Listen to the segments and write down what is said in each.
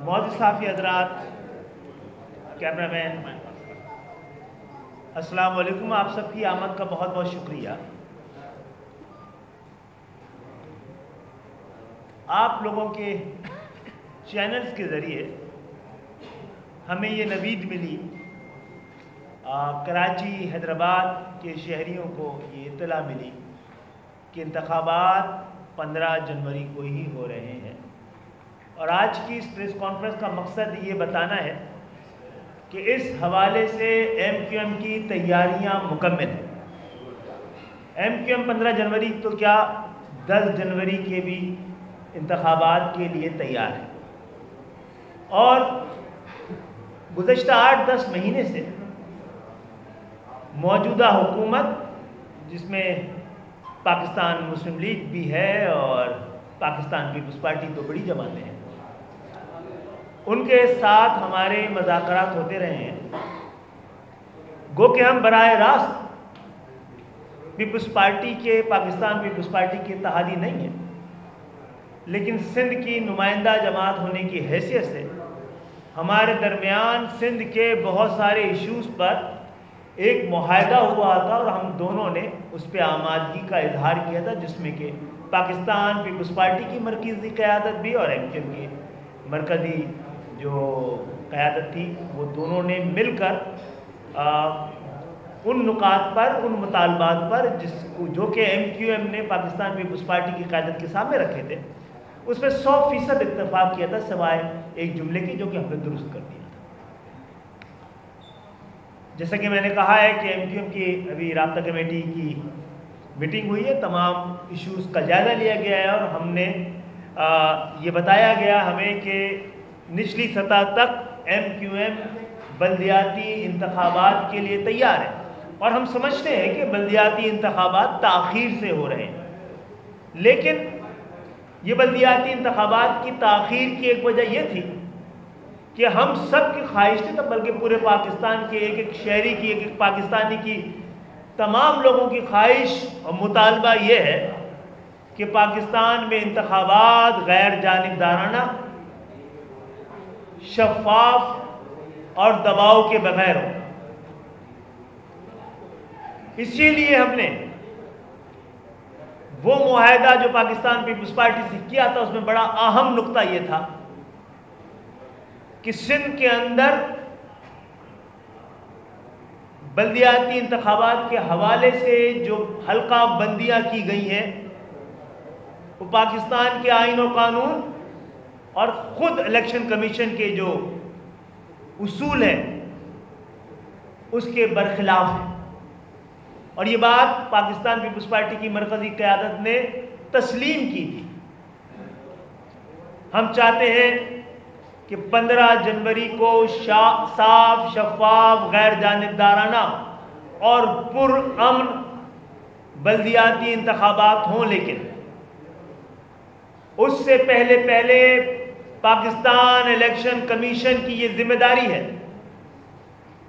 معزز صحافی حضرات، کیمرہ مین، السلام علیکم۔ آپ سب کی آمد کا بہت بہت شکریہ۔ آپ لوگوں کے چینلز کے ذریعے ہمیں یہ نوید ملی، کراچی حیدرآباد کے شہریوں کو یہ اطلاع ملی کہ انتخابات 15 جنوری کو ہی ہو رہے ہیں، اور آج کی اس پریس کانفرنس کا مقصد یہ بتانا ہے کہ اس حوالے سے ایم کیو ایم کی تیاریاں مکمل ہیں۔ ایم کیو ایم 15 جنوری تو کیا 10 جنوری کے بھی انتخابات کے لیے تیار ہے، اور گزشتہ 8-10 مہینے سے موجودہ حکومت، جس میں پاکستان مسلم لیگ بھی ہے اور پاکستان پیپلز پارٹی تو بڑی جماعتیں ہیں، ان کے ساتھ ہمارے مذاکرات ہوتے رہے ہیں۔ گو کہ ہم براہ راست پیپلز پارٹی کے، پاکستان پیپلز پارٹی کے اتحادی نہیں ہیں، لیکن سندھ کی نمائندہ جماعت ہونے کی حیثیت سے ہمارے درمیان سندھ کے بہت سارے ایشوز پر ایک معاہدہ ہوا تھا، اور ہم دونوں نے اس پہ آمادگی کا اظہار کیا تھا، جس میں کہ پاکستان پیپلز پارٹی کی مرکزی قیادت بھی اور ایم کیو ایم کی مرکزی جو قیادت تھی، وہ دونوں نے مل کر ان نکات پر، ان مطالبات پر جو کہ ایم کیو ایم نے پاکستان پیپلز پارٹی کی قیادت کے سامنے رکھے تھے، اس میں 100% اتفاق کیا تھا، سوائے ایک جملے کی جو کہ ہم نے درست کر دیا تھا۔ جیسا کہ میں نے کہا ہے کہ ایم کیو ایم کی ابھی رابطہ کمیٹی کی میٹنگ ہوئی ہے، تمام ایشوز کا جائزہ لیا گیا ہے، اور ہم نے یہ بتایا گیا ہمیں کہ نچلی سطح تک ایم کیو ایم بلدیاتی انتخابات کے لیے تیار ہے، اور ہم سمجھتے ہیں کہ بلدیاتی انتخابات تاخیر سے ہو رہے ہیں، لیکن یہ بلدیاتی انتخابات کی تاخیر کی ایک وجہ یہ تھی کہ ہم سب کی خواہش تھی، بلکہ پورے پاکستان کے ایک ایک شہری کی، ایک ایک پاکستانی کی، تمام لوگوں کی خواہش اور مطالبہ یہ ہے کہ پاکستان میں انتخابات غیر جانبدارانہ، شفاف اور دباؤ کے بغیر ہو۔ اسی لیے ہم نے وہ معاہدہ جو پاکستان پیپلز پارٹی سے کیا تھا، اس میں بڑا اہم نقطہ یہ تھا کہ سندھ کے اندر بلدیاتی انتخابات کے حوالے سے جو حلقہ بندیاں کی گئی ہیں، وہ پاکستان کے آئین و قانون اور خود الیکشن کمیشن کے جو اصول ہیں اس کے برخلاف ہیں، اور یہ بات پاکستان پیپلز پارٹی کی مرکزی قیادت نے تسلیم کی تھی۔ ہم چاہتے ہیں کہ 15 جنوری کو صاف، شفاف، غیر جانبدارانہ اور پرامن بلدیاتی انتخابات ہوں، لیکن اس سے پہلے پاکستان الیکشن کمیشن کی یہ ذمہ داری ہے،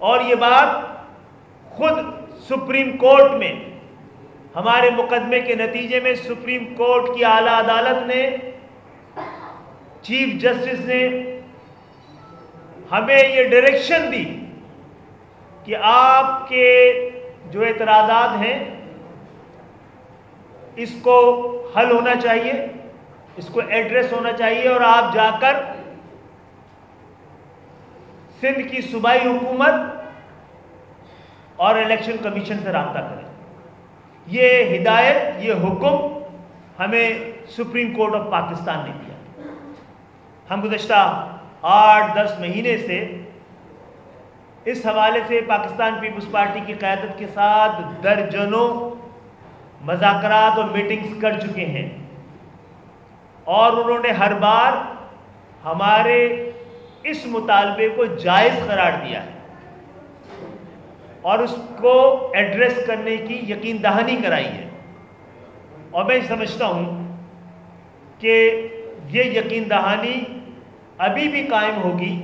اور یہ بات خود سپریم کورٹ میں ہمارے مقدمے کے نتیجے میں سپریم کورٹ کی اعلیٰ عدالت نے، چیف جسٹس نے ہمیں یہ ڈائریکشن دی کہ آپ کے جو اعتراضات ہیں اس کو حل ہونا چاہیے، اس کو ایڈریس ہونا چاہیے، اور آپ جا کر سندھ کی صوبائی حکومت اور الیکشن کمیشن سے رابطہ کریں۔ یہ ہدایت، یہ حکم ہمیں سپریم کورٹ آف پاکستان نے دیا۔ ہم گزشتہ 8-10 مہینے سے اس حوالے سے پاکستان پیپلز پارٹی کی قیادت کے ساتھ درجنوں مذاکرات اور میٹنگز کر چکے ہیں، اور انہوں نے ہر بار ہمارے اس مطالبے کو جائز قرار دیا ہے اور اس کو ایڈریس کرنے کی یقین دہانی کرائی ہے، اور میں سمجھتا ہوں کہ یہ یقین دہانی ابھی بھی قائم ہوگی،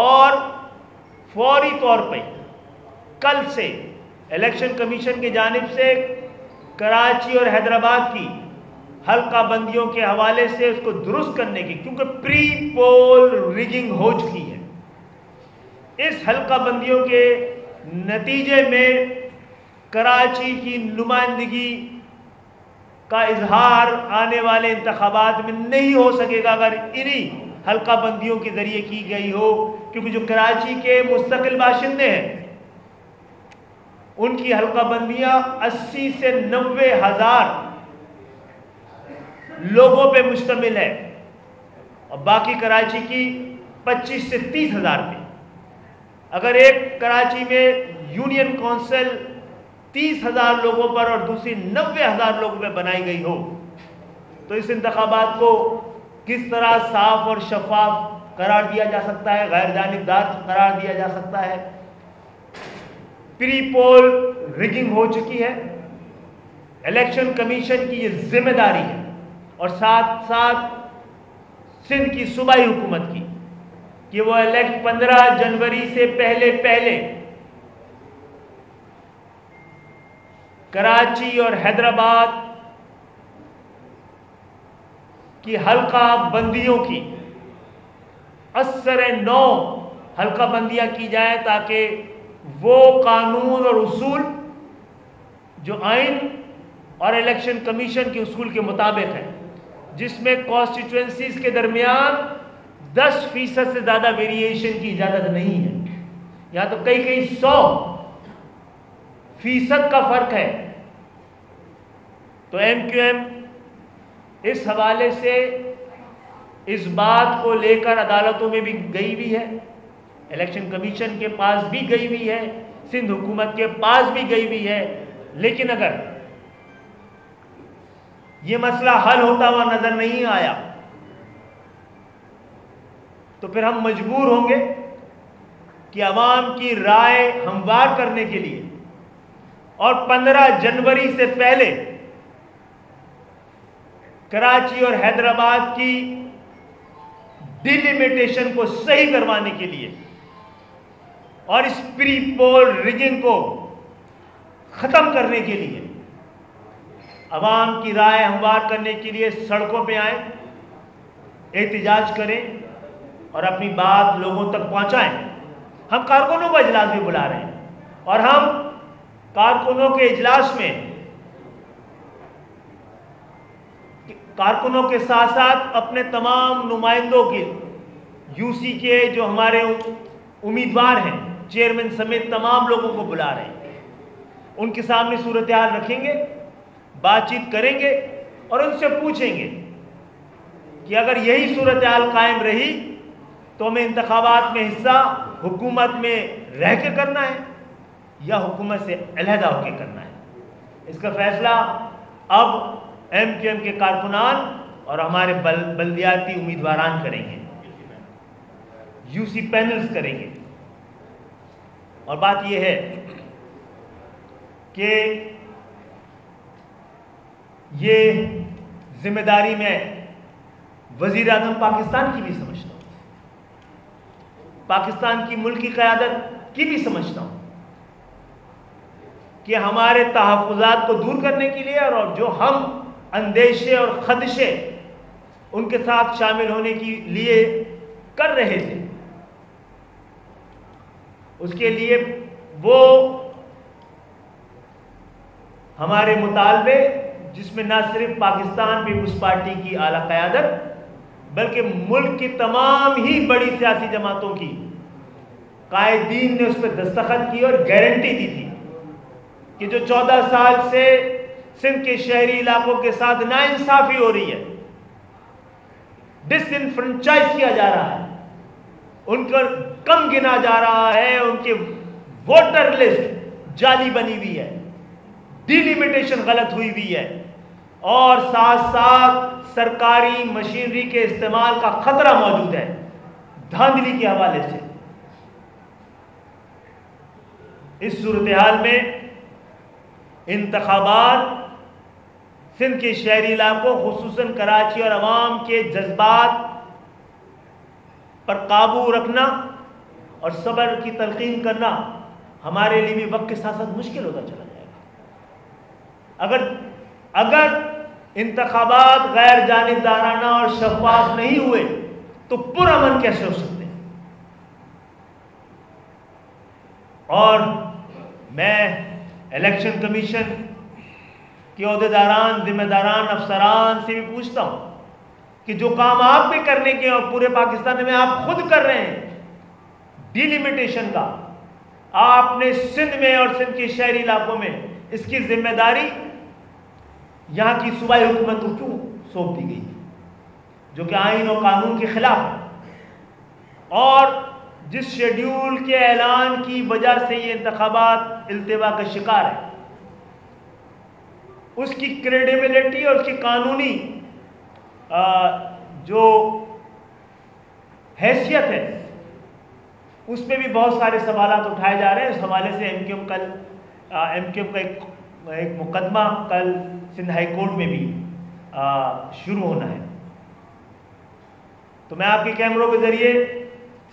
اور فوری طور پہ کل سے الیکشن کمیشن کی جانب سے کراچی اور حیدرآباد کی حلقہ بندیوں کے حوالے سے اس کو درست کرنے کی، کیونکہ پری پول ریگنگ ہو چکی ہے۔ اس حلقہ بندیوں کے نتیجے میں کراچی کی نمائندگی کا اظہار آنے والے انتخابات میں نہیں ہو سکے گا اگر انہی حلقہ بندیوں کے ذریعے کی گئی ہو، کیونکہ جو کراچی کے مستقل باشندے ہیں ان کی حلقہ بندیاں 80 سے 90 ہزار لوگوں پہ مشتمل ہے اور باقی کراچی کی 25 سے 30 ہزار پہ۔ اگر ایک کراچی میں یونین کونسل 30 ہزار لوگوں پر اور دوسری 90 ہزار لوگوں پہ بنائی گئی ہو تو اس انتخابات کو کس طرح صاف اور شفاف قرار دیا جا سکتا ہے، غیر جانبدار قرار دیا جا سکتا ہے؟ پری پول ریگنگ ہو چکی ہے، الیکشن کمیشن کی یہ ذمہ داری ہے اور ساتھ ساتھ سندھ کی صوبائی حکومت کی کہ وہ 15 جنوری سے پہلے کراچی اور حیدرآباد کی حلقہ بندیوں کی اثر نو حلقہ بندیاں کی جائیں تاکہ وہ قانون اور اصول جو آئین اور الیکشن کمیشن کے اصول کے مطابق ہے، جس میں کانسٹیٹوئنسیز کے درمیان 10% سے زیادہ ویریشن کی اجازت نہیں ہے، یہاں تو کئی 100% کا فرق ہے۔ تو ایم کیو ایم اس حوالے سے اس بات کو لے کر عدالتوں میں بھی گئی بھی ہے، الیکشن کمیشن کے پاس بھی گئی بھی ہے، سندھ حکومت کے پاس بھی گئی بھی ہے، لیکن اگر یہ مسئلہ حل ہوتا ہوا نظر نہیں آیا تو پھر ہم مجبور ہوں گے کہ عوام کی رائے ہموار کرنے کے لیے اور 15 جنوری سے پہلے کراچی اور حیدرآباد کی ڈیلیمیٹیشن کو صحیح کروانے کے لیے اور اس پری پول ریگنگ کو ختم کرنے کے لیے، عوام کی رائے ہموار کرنے کے لیے سڑکوں پہ آئیں، احتجاج کریں اور اپنی بات لوگوں تک پہنچائیں۔ ہم کارکنوں کو اجلاس بھی بلا رہے ہیں اور ہم کارکنوں کے اجلاس میں کارکنوں کے ساتھ ساتھ اپنے تمام نمائندوں کے یو سی کے جو ہمارے امیدوار ہیں، چیئرمین سمیت تمام لوگوں کو بلا رہے ہیں، ان کے سامنے صورتحال رکھیں گے، بات چیت کریں گے اور ان سے پوچھیں گے کہ اگر یہی صورتحال قائم رہی تو ہمیں انتخابات میں حصہ حکومت میں رہ کے کرنا ہے یا حکومت سے علیحدہ ہو کے کرنا ہے۔ اس کا فیصلہ اب ایم کیو ایم کے کارکنان اور ہمارے بلدیاتی امیدواران کریں گے، یو سی پینلز کریں گے۔ اور بات یہ ہے کہ یہ ذمہ داری میں وزیر اعظم پاکستان کی بھی سمجھتا ہوں، پاکستان کی ملکی قیادت کی بھی سمجھتا ہوں کہ ہمارے تحفظات کو دور کرنے کے لیے اور جو ہم اندیشے اور خدشے ان کے ساتھ شامل ہونے کے لیے کر رہے تھے، اس کے لیے وہ ہمارے مطالبے، جس میں نہ صرف پاکستان پیپلز پارٹی کی اعلیٰ قیادت بلکہ ملک کی تمام ہی بڑی سیاسی جماعتوں کی قائدین نے اس پہ دستخط کی اور گارنٹی دی تھی کہ جو 14 سال سے سندھ کے شہری علاقوں کے ساتھ ناانصافی ہو رہی ہے، ڈس انفرنچائز کیا جا رہا ہے، ان کو کم گنا جا رہا ہے، ان کے ووٹر لسٹ جعلی بنی ہوئی ہے، ڈیلیمیٹیشن غلط ہوئی ہوئی ہے اور ساتھ ساتھ سرکاری مشینری کے استعمال کا خطرہ موجود ہے دھاندلی کے حوالے سے۔ اس صورتحال میں انتخابات سندھ کے شہری علاقوں خصوصاً کراچی اور عوام کے جذبات پر قابو رکھنا اور صبر کی تلقین کرنا ہمارے لیے بھی وقت کے ساتھ ساتھ مشکل ہوتا چلا جائے گا۔ اگر انتخابات غیر جانبدارانہ اور شفاف نہیں ہوئے تو پرامن کیسے ہو سکتے ہیں؟ اور میں الیکشن کمیشن کے عہدیداران، ذمہ داران، افسران سے بھی پوچھتا ہوں کہ جو کام آپ بھی کرنے کے اور پورے پاکستان میں آپ خود کر رہے ہیں ڈیلیمیٹیشن کا، آپ نے سندھ میں اور سندھ کے شہری علاقوں میں اس کی ذمہ داری یہاں کی صوبائی حکومت کو کیوں سونپ دی گئی، جو کہ آئین و قانون کے خلاف ہے؟ اور جس شیڈیول کے اعلان کی وجہ سے یہ انتخابات التوا کا شکار ہے، اس کی کریڈیبلٹی اور اس کی قانونی جو حیثیت ہے اس پہ بھی بہت سارے سوالات اٹھائے جا رہے ہیں۔ اس حوالے سے ایم کیو ایم کا ایک مقدمہ کل سندھ ہائی کورٹ میں بھی شروع ہونا ہے۔ تو میں آپ کے کیمروں کے ذریعے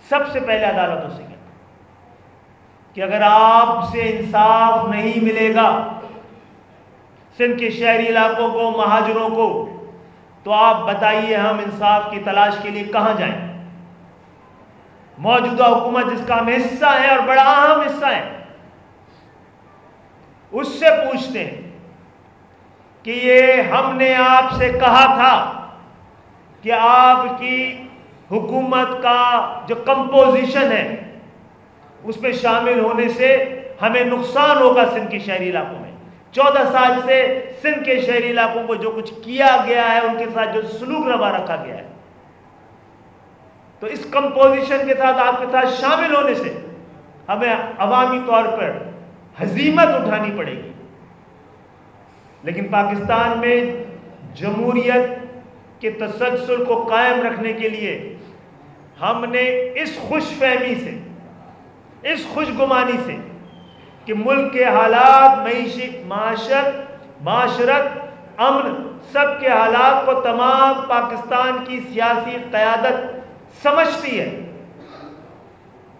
سب سے پہلے عدالتوں سے کہتا ہوں کہ اگر آپ سے انصاف نہیں ملے گا سندھ کے شہری علاقوں کو، مہاجروں کو، تو آپ بتائیے ہم انصاف کی تلاش کے لیے کہاں جائیں؟ موجودہ حکومت جس کا ہم حصہ ہے اور بڑا اہم حصہ ہے، اس سے پوچھتے ہیں کہ یہ ہم نے آپ سے کہا تھا کہ آپ کی حکومت کا جو کمپوزیشن ہے اس میں شامل ہونے سے ہمیں نقصان ہوگا سندھ کے شہری علاقوں میں۔ 14 سال سے سندھ کے شہری علاقوں کو جو کچھ کیا گیا ہے، ان کے ساتھ جو سلوک روا رکھا گیا ہے، تو اس کمپوزیشن کے ساتھ آپ کے ساتھ شامل ہونے سے ہمیں عوامی طور پر ہزیمت اٹھانی پڑے گی۔ لیکن پاکستان میں جمہوریت کے تسلسل کو قائم رکھنے کے لیے ہم نے اس خوش فہمی سے، اس خوش گمانی سے کہ ملک کے حالات، معاشرت، امن، سب کے حالات کو تمام پاکستان کی سیاسی قیادت سمجھتی ہے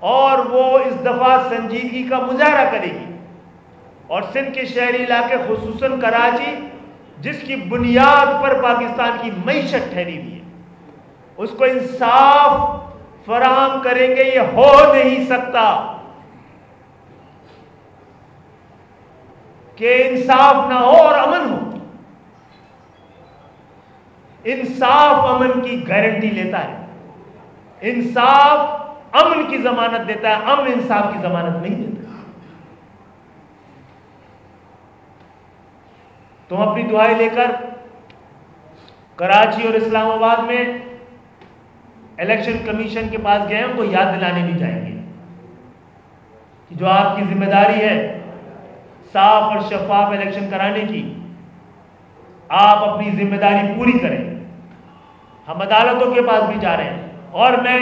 اور وہ اس دفعہ سنجیدگی کا مظاہرہ کرے گی، اور سندھ کے شہری علاقے خصوصاً کراچی جس کی بنیاد پر پاکستان کی معیشت ٹھہری ہوئی ہے، اس کو انصاف فراہم کریں گے۔ یہ ہو نہیں سکتا کہ انصاف نہ ہو اور امن ہو۔ انصاف امن کی گارنٹی لیتا ہے، انصاف امن کی ضمانت دیتا ہے، امن انصاف کی ضمانت نہیں دیتا۔ تم اپنی دعائیں لے کر کراچی اور اسلام آباد میں الیکشن کمیشن کے پاس گئے، ان کو یاد دلانے بھی جائیں گے کہ جو آپ کی ذمہ داری ہے صاف اور شفاف الیکشن کرانے کی، آپ اپنی ذمہ داری پوری کریں۔ ہم عدالتوں کے پاس بھی جا رہے ہیں، اور میں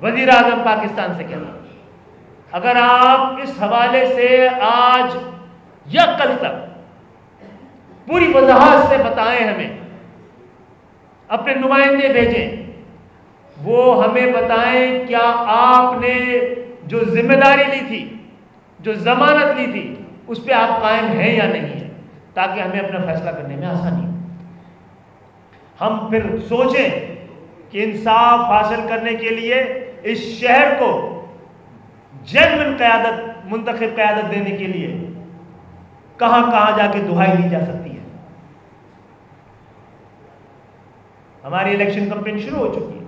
وزیر اعظم پاکستان سے کہتا ہوں اگر آپ اس حوالے سے آج یا کل تک پوری وضاحت سے بتائیں، ہمیں اپنے نمائندے بھیجیں، وہ ہمیں بتائیں کیا آپ نے جو ذمہ داری لی تھی، جو ضمانت لی تھی، اس پہ آپ قائم ہیں یا نہیں ہیں، تاکہ ہمیں اپنا فیصلہ کرنے میں آسانی ہو۔ ہم پھر سوچیں کہ انصاف حاصل کرنے کے لیے اس شہر کو جینوئن قیادت، منتخب قیادت دینے کے لیے کہاں کہاں جا کے دہائی دی جا سکتی ہے۔ ہماری الیکشن کمپین شروع ہو چکی ہے،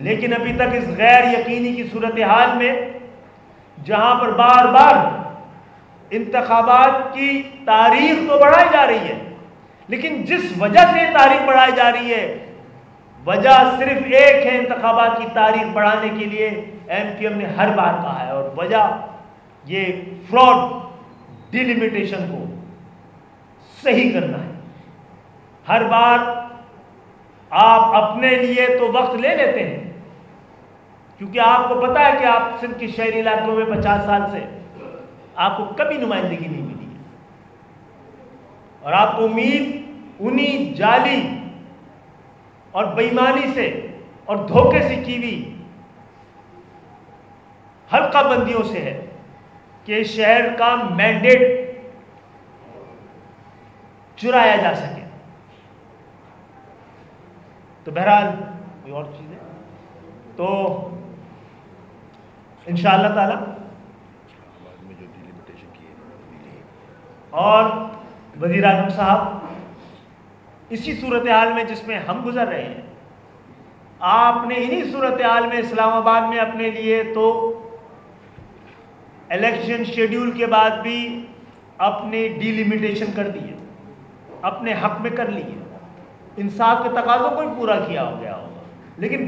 لیکن ابھی تک اس غیر یقینی کی صورتحال میں جہاں پر بار بار انتخابات کی تاریخ تو بڑھائی جا رہی ہے، لیکن جس وجہ سے تاریخ بڑھائی جا رہی ہے، وجہ صرف ایک ہے انتخابات کی تاریخ بڑھانے کے لیے ایم کیو ایم نے ہر بار کہا ہے، اور وجہ یہ فراڈ ڈیلیمیٹیشن کو صحیح کرنا ہے۔ ہر بار آپ اپنے لیے تو وقت لے لیتے ہیں، کیونکہ آپ کو پتا ہے کہ آپ سندھ کے شہری علاقوں میں 50 سال سے آپ کو کبھی نمائندگی نہیں ملی ہے، اور آپ کو امید انہی جعلی اور بےایمانی سے اور دھوکے سے کی ہوئی حلقہ بندیوں سے ہے کہ شہر کا مینڈیٹ چرایا جا سکے. تو بہرحال کوئی اور چیز ہے تو انشاءاللہ تعالی اور وزیر اعظم صاحب اسی صورتحال میں جس میں ہم گزر رہے ہیں، آپ نے انہی صورتحال میں اسلام آباد میں اپنے لیے تو الیکشن شیڈیول کے بعد بھی اپنے ڈی لیمیٹیشن کر دی ہے، اپنے حق میں کر لی ہے، انصاف کے تقاضوں کو ہی پورا کیا ہو گیا ہوگا. لیکن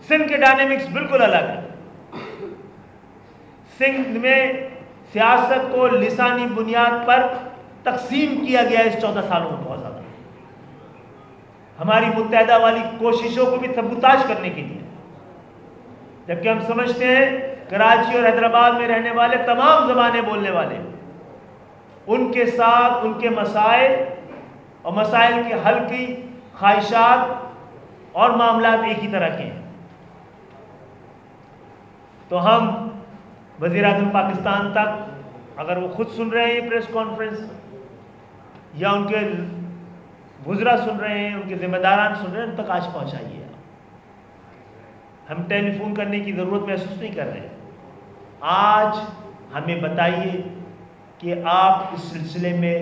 سندھ کے ڈائنامکس بالکل الگ ہے. سندھ میں سیاست کو لسانی بنیاد پر تقسیم کیا گیا اس 14 سالوں میں بہت زیادہ، ہماری متحدہ والی کوششوں کو بھی سبوتاژ کرنے کے لیے. جبکہ ہم سمجھتے ہیں کراچی اور حیدرآباد میں رہنے والے تمام زبانیں بولنے والے، ان کے ساتھ ان کے مسائل اور مسائل کے حل کی خواہشات اور معاملات ایک ہی طرح کے ہیں. تو ہم وزیر اعظم پاکستان تک، اگر وہ خود سن رہے ہیں یہ پریس کانفرنس یا ان کے وزراء سن رہے ہیں، ان کے ذمہ داران سن رہے ہیں، ان تک آج پہنچائیے. ہم ٹیلی فون کرنے کی ضرورت محسوس نہیں کر رہے. آج ہمیں بتائیے کہ آپ اس سلسلے میں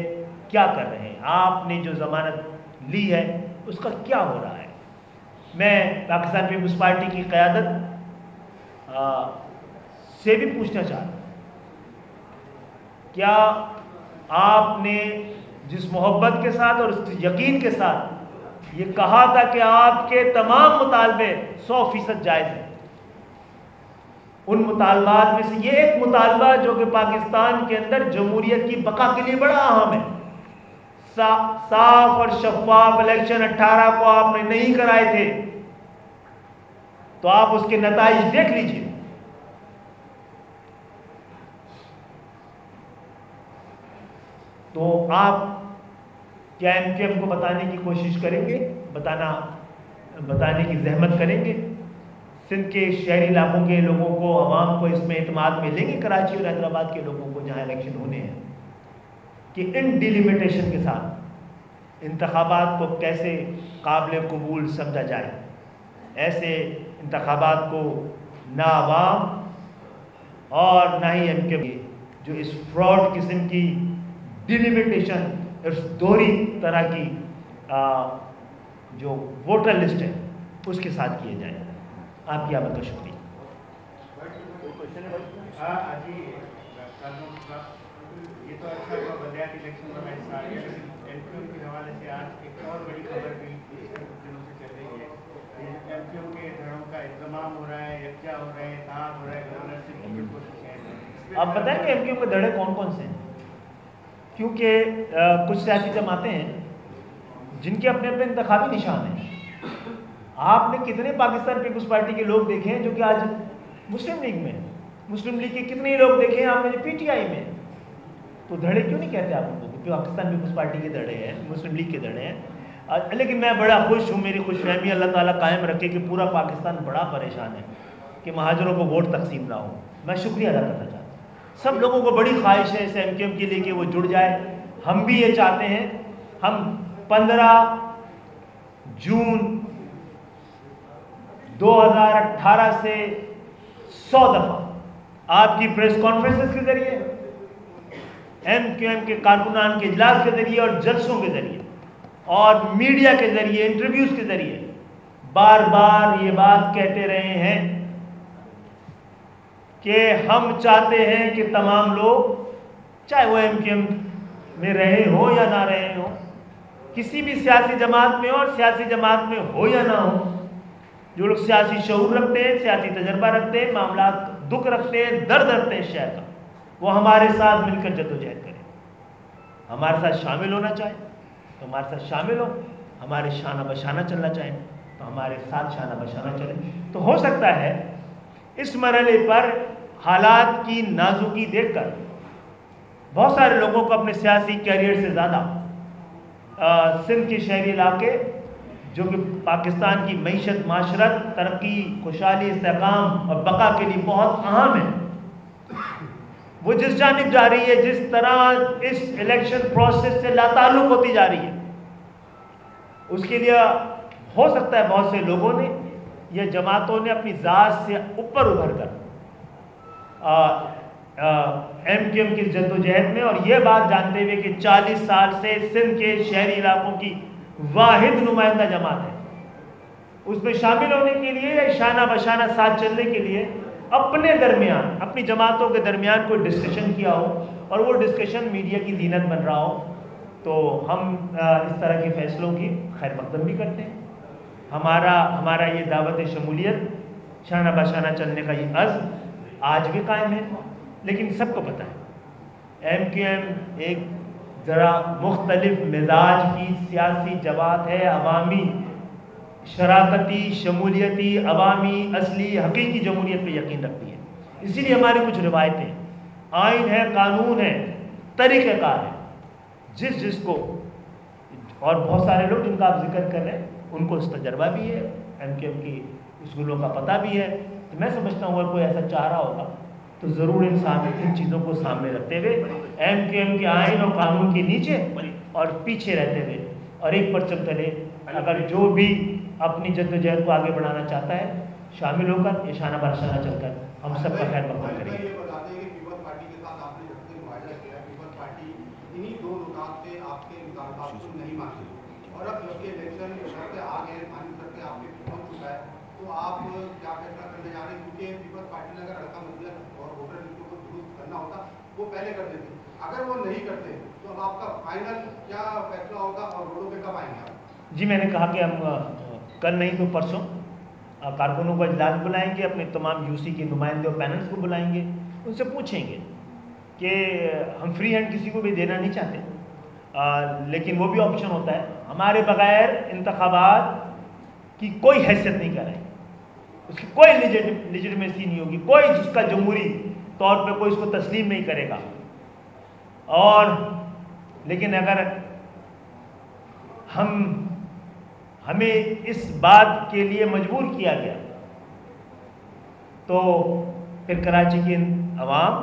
کیا کر رہے ہیں، آپ نے جو ضمانت لی ہے اس کا کیا ہو رہا ہے. میں پاکستان پیپلز پارٹی کی قیادت سے بھی پوچھنا چاہتا ہوں، کیا آپ نے جس محبت کے ساتھ اور اس یقین کے ساتھ یہ کہا تھا کہ آپ کے تمام مطالبے 100% جائز ہیں، ان مطالبات میں سے یہ ایک مطالبہ جو کہ پاکستان کے اندر جمہوریت کی بقا کے لیے بڑا اہم ہے، صاف اور شفاف الیکشن 18 کو آپ نے نہیں کرائے تھے، تو آپ اس کے نتائج دیکھ لیجئے. تو آپ کیا ایم کیو ایم کو بتانے کی کوشش کریں گے، بتانے کی زحمت کریں گے، سندھ کے شہری علاقوں کے لوگوں کو، عوام کو اس میں اعتماد میں لیں گے، کراچی اور حیدرآباد کے لوگوں کو جہاں الیکشن ہونے ہیں، کہ ان ڈیلیمیٹیشن کے ساتھ انتخابات کو کیسے قابل قبول سمجھا جائے. ایسے انتخابات کو نہ عوام اور نہ ہی ایم کیو ایم جو اس فراڈ قسم کی ڈیلیمیٹیشن، اس دوہری طرح کی جو ووٹر لسٹ ہے اس کے ساتھ کیے جائیں. آپ کی آمد کا شکریہ. یہ تو اچھا ہوا بلدیاتی الیکشن کا حصہ ہے، لیکن ایم کیو ایم کے حوالے سے آج ایک اور بڑی خبر بھی کچھ دنوں سے چل رہی ہے. ایم کیو ایم کے دھڑوں کا اہتمام ہو رہا ہے، یکجا ہو رہا ہے، اتحاد ہو رہا ہے، گورنرشپ کی کوشش ہے. آپ بتائیں کہ ایم کیو ایم کے دھڑے کون کون سے ہیں؟ کیونکہ کچھ سیاسی جماعتیں ہیں جن کے اپنے اپنے انتخابی نشان ہیں. آپ نے کتنے پاکستان پیپلز پارٹی کے لوگ دیکھے ہیں جو کہ آج مسلم لیگ میں، مسلم لیگ کے کتنے لوگ دیکھے ہیں آپ نے جو پی ٹی آئی میں. تو دھڑے کیوں نہیں کہتے آپ ان کو؟ پاکستان پیپلز پارٹی کے دھڑے ہیں، مسلم لیگ کے دھڑے ہیں. لیکن میں بڑا خوش ہوں، میری خوش فہمی اللہ تعالیٰ قائم رکھے کہ پورا پاکستان بڑا پریشان ہے کہ مہاجروں کو ووٹ تقسیم نہ ہو. میں شکریہ ادا کرنا چاہتا ہوں. سب لوگوں کو بڑی خواہش ہے اس ایم کیو ایم کے لیے کہ وہ جڑ جائے. ہم بھی یہ چاہتے ہیں. ہم 15 جون 2018 سے 100 دفعہ آپ کی پریس کانفرنسز کے ذریعے، ایم کیو ایم کے کارکنان کے اجلاس کے ذریعے اور جلسوں کے ذریعے اور میڈیا کے ذریعے، انٹرویوز کے ذریعے بار بار یہ بات کہتے رہے ہیں کہ ہم چاہتے ہیں کہ تمام لوگ، چاہے وہ ایم کیو ایم میں رہے ہو یا نہ رہے ہو، کسی بھی سیاسی جماعت میں ہو اور سیاسی جماعت میں ہو یا نہ ہو، جو لوگ سیاسی شعور رکھتے ہیں، سیاسی تجربہ رکھتے ہیں، معاملات دکھ رکھتے ہیں، درد رکھتے ہیں شہر کا، وہ ہمارے ساتھ مل کر جدوجہد کریں. ہمارے ساتھ شامل ہونا چاہیں تو ہمارے ساتھ شامل ہو، ہمارے شانہ بشانہ چلنا چاہیں تو ہمارے ساتھ شانہ بشانہ چلیں. تو ہو سکتا ہے اس مرحلے پر حالات کی نازکی دیکھ کر بہت سارے لوگوں کو اپنے سیاسی کیریئر سے زیادہ سندھ کے شہری علاقے جو کہ پاکستان کی معیشت، معاشرت، ترقی، خوشحالی، استحکام اور بقا کے لیے بہت اہم ہے، وہ جس جانب جا رہی ہے، جس طرح اس الیکشن پروسیس سے لا تعلق ہوتی جا رہی ہے، اس کے لیے ہو سکتا ہے بہت سے لوگوں نے یا جماعتوں نے اپنی ذات سے اوپر ابھر کر ایم کیو ایم کی جدوجہد میں، اور یہ بات جانتے ہوئے کہ 40 سال سے سندھ کے شہری علاقوں کی واحد نمائندہ جماعت ہے، اس میں شامل ہونے کے لیے یا شانہ بشانہ ساتھ چلنے کے لیے اپنے درمیان، اپنی جماعتوں کے درمیان کوئی ڈسکشن کیا ہو اور وہ ڈسکشن میڈیا کی زینت بن رہا ہو، تو ہم اس طرح کے فیصلوں کی خیر مقدم بھی کرتے ہیں۔ ہمارا یہ دعوت شمولیت، شانہ بشانہ چلنے کا یہ عزم آج بھی قائم ہے، لیکن سب کو پتہ ہے ایم کیو ایم ایک ذرا مختلف مزاج کی سیاسی جماعت ہے، عوامی شراکتی شمولیتی عوامی اصلی حقیقی جمہوریت پہ یقین رکھتی ہے، اسی لیے ہماری کچھ روایتیں، آئین ہے، قانون ہے، طریقہ کار ہے، جس کو، اور بہت سارے لوگ جن کا آپ ذکر کر رہے ہیں ان کو اس تجربہ بھی ہے، ایم کیو ایم کی اصولوں کا پتہ بھی ہے، تو میں سمجھتا ہوں اگر کوئی ایسا چاہ رہا ہوگا تو ضرور ان چیزوں کو سامنے رکھتے ہوئے ایم کیو ایم کے آئین اور قانون کے نیچے اور پیچھے رہتے ہوئے اور ایک پرچم تلے اگر جو بھی اپنی جدوجہد کو آگے بڑھانا چاہتا ہے شامل ہو کر یا شانہ بشانہ چل کر ہم سب کا خیر مقدم کریں گے۔ اور اب جب یہ الیکشن شرطیں آ گئے، پانی شرطیں آپ کے پہنچ چکا ہے، تو آپ کیا فیصلہ کرنے جا رہے ہیں؟ کیونکہ پیپلز پارٹی نے اگر ہلکا مندیہ اور ووٹر لسٹوں کو درست کرنا ہوتا وہ پہلے کر دیتے، اگر وہ نہیں کرتے تو اب آپ کا فائنل کیا فیصلہ ہوگا اور روڈوں پہ کب آئیں گے آپ؟ جی میں نے کہا کہ ہم کل نہیں تو پرسوں کارکنوں کو اجلاس بلائیں گے، اپنے تمام یو سی کے نمائندے اور پینلز کو بلائیں گے، ان سے پوچھیں گے کہ ہم فری ہینڈ کسی کو بھی دینا نہیں چاہتے، لیکن وہ بھی آپشن ہوتا ہے، ہمارے بغیر انتخابات کی کوئی حیثیت نہیں کر رہے، اس کی کوئی لیجٹمیسی نہیں ہوگی، کوئی جس کا جمہوری طور پہ کوئی اس کو تسلیم نہیں کرے گا، اور لیکن اگر ہمیں اس بات کے لیے مجبور کیا گیا تو پھر کراچی کی عوام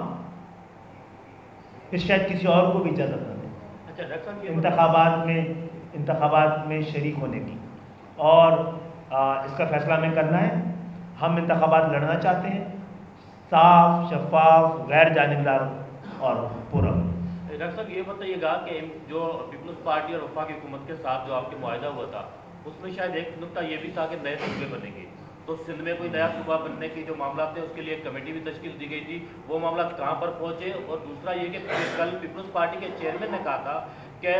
پھر شاید کسی اور کو بھی اجازت نہ دے انتخابات میں شریک ہونے کی، اور اس کا فیصلہ ہمیں کرنا ہے۔ ہم انتخابات لڑنا چاہتے ہیں، صاف، شفاف، غیر جانبدار اور پورا۔ ڈاکٹر صاحب یہ بتائیے گا کہ جو پیپلز پارٹی اور وفاقی حکومت کے ساتھ جو آپ کے معاہدہ ہوا تھا اس میں شاید ایک نکتہ یہ بھی تھا کہ نئے صوبے بنیں گے، تو سندھ میں کوئی نیا صوبہ بننے کی جو معاملات تھے اس کے لیے ایک کمیٹی بھی تشکیل دی گئی تھی، وہ معاملات کہاں پر پہنچے؟ اور دوسرا یہ کہ کل پیپلز پارٹی کے چیئرمین نے کہا تھا کہ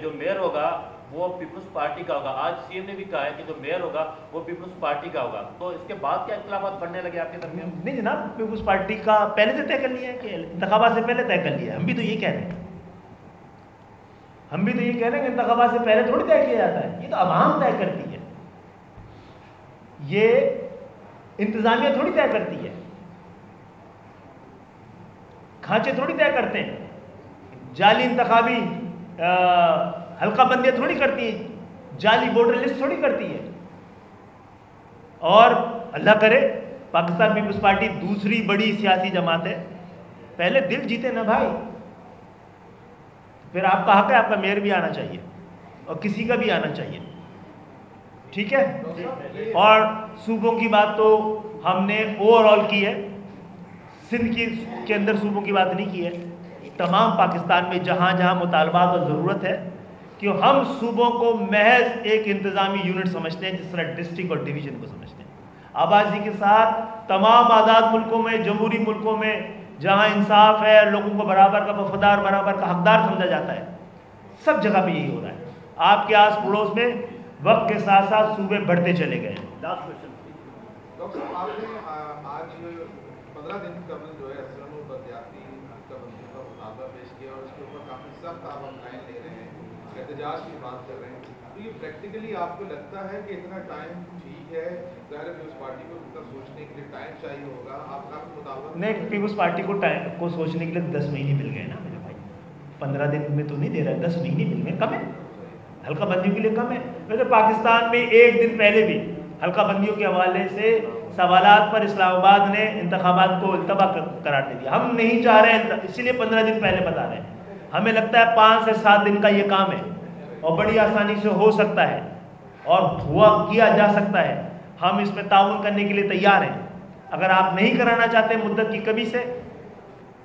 جو میئر ہوگا وہ پیپلز پارٹی کا ہوگا، آج سی ایم نے بھی کہا ہے کہ جو میئر ہوگا وہ پیپلز پارٹی کا ہوگا، تو اس کے بعد کیا اختلافات بڑھنے لگے آپ کے درمیان؟ نہیں جناب، پیپلز پارٹی کا پہلے سے طے کر لیا ہے کہ انتخابات سے پہلے طے کر لیا ہے، ہم بھی تو یہ کہہ رہے ہیں کہ انتخابات سے پہلے تھوڑی طے کیا جاتا ہے، یہ تو عوام طے کرتی ہے، یہ انتظامیہ تھوڑی طے کرتی ہے، کھانچے تھوڑی طے کرتے ہیں، جعلی انتخابی حلقہ بندیاں تھوڑی کرتی ہے، جعلی ووٹر لسٹ تھوڑی کرتی ہے، اور اللہ کرے پاکستان پیپلز پارٹی دوسری بڑی سیاسی جماعت ہے، پہلے دل جیتے نا بھائی، پھر آپ کا حق ہے، آپ کا میئر بھی آنا چاہیے اور کسی کا بھی آنا چاہیے، ٹھیک ہے؟ اور صوبوں کی بات تو ہم نے اوور آل کی ہے، سندھ کے اندر صوبوں کی بات نہیں کی ہے، تمام پاکستان میں جہاں جہاں مطالبات اور ضرورت ہے کہ ہم صوبوں کو محض ایک انتظامی یونٹ سمجھتے ہیں، جس طرح ڈسٹرکٹ اور ڈویژن کو سمجھتے ہیں، آبادی کے ساتھ تمام آزاد ملکوں میں، جمہوری ملکوں میں جہاں انصاف ہے، لوگوں کو برابر کا وفادار، برابر کا حقدار سمجھا جاتا ہے، سب جگہ پہ یہی ہو رہا ہے۔ آپ کے آس پڑوس میں وقت کے ساتھ ساتھ صوبے بڑھتے چلے گئے ہیں۔ ڈاکٹر صاحب آپ نے آج 15 دن قبل جو ہے اسلم البلدیاتی حلقہ بندی کا مطالبہ پیش کیا اور اس کے اوپر کافی سخت آپ عین لے رہے ہیں، احتجاج کی بات کر رہے ہیں، تو یہ پریکٹیکلی آپ کو لگتا ہے کہ اتنا ٹائم ٹھیک ہے؟ ظاہر ہے پیپلز پارٹی کو اتنا سوچنے کے لیے ٹائم چاہیے ہوگا، آپ کا مطالبہ نہیں، پیپلز پارٹی کو سوچنے کے لیے 10 مہینے مل گئے نا میرے بھائی، 15 دن میں تو نہیں دے رہا، 10 مہینے مل گئے، کم ہے، حلقہ بندیوں کے لیے کم ہے۔ ویسے پاکستان میں ایک دن پہلے بھی حلقہ بندیوں کے حوالے سے سوالات پر اسلام آباد نے انتخابات کو التبا قرار دے دیا، ہم نہیں چاہ رہے ہیں، اسی لیے 15 دن پہلے بتا رہے ہیں، ہمیں لگتا ہے 5 سے 7 دن کا یہ کام ہے، اور بڑی آسانی سے ہو سکتا ہے اور کیا جا سکتا ہے. ہم اس میں تعاون کرنے کے لیے تیار ہیں. اگر آپ نہیں کرانا چاہتے مدت کی کمی سے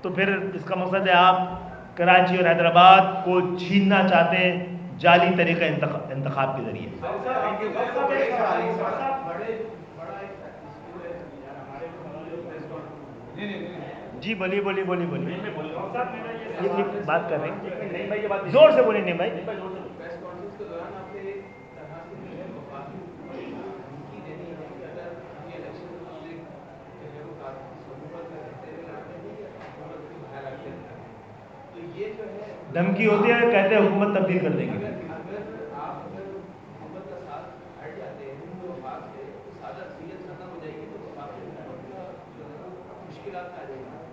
تو پھر اس کا مقصد ہے آپ کراچی اور حیدرآباد کو چھیننا چاہتے ہیں جعلی طریقہ انتخاب کے ذریعے. جی بولیے بولیے بولیے بولیے, یہ بات کر رہے ہیں, زور سے بولیے. نہیں بھائی, دھمکی ہوتی ہے, کہتے ہیں حکومت تبدیل کر دیں گے.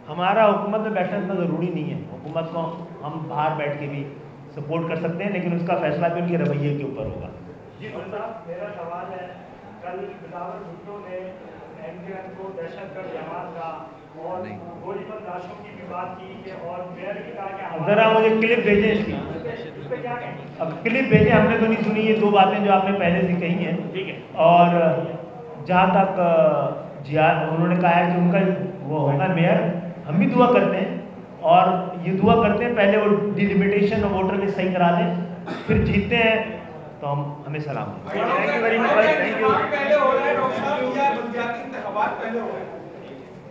ہمارا حکومت میں بیٹھنا اتنا ضروری نہیں ہے. حکومت کو ہم باہر بیٹھ کے بھی سپورٹ کر سکتے ہیں, لیکن اس کا فیصلہ بھی ان کے رویے کے اوپر ہوگا. جی صاحب, میرا سوال ہے, کل بلاول بھٹو نے MKN کو دہشت گرد جماعت کا اور گولی پر لاشوں کی بھی بات کی کہ, اور میئر بھی کہا کہ ذرا مجھے کلپ بھیجیں اس کی. اس پہ کیا کہیں؟ اب کلپ بھیجیں, ہم نے تو نہیں سنی یہ 2 باتیں جو آپ نے پہلے سے کہی ہیں. ٹھیک ہے. اور جہاں تک انہوں نے کہا ہے کہ ان کا وہ ہوگا میئر, ہم بھی دعا کرتے ہیں اور یہ دعا کرتے ہیں پہلے وہ ڈیلیمیٹیشن اور ووٹر لسٹ صحیح کرا دیں, پھر جیتتے ہیں تو ہمیں سلام. Thank you very much. Thank you.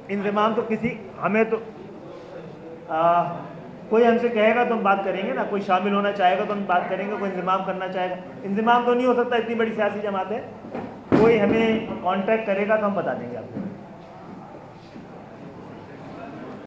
Inzamam تو کسی ہمیں تو کوئی ہم سے کہے گا تو ہم بات کریں گے نا, کوئی شامل ہونا چاہے گا تو ہم بات کریں گے, کوئی انضمام کرنا چاہے گا. انضمام تو نہیں ہو سکتا, اتنی بڑی سیاسی جماعت ہے. کوئی ہمیں کانٹیکٹ کرے گا تو ہم بتا دیں گے آپ کو.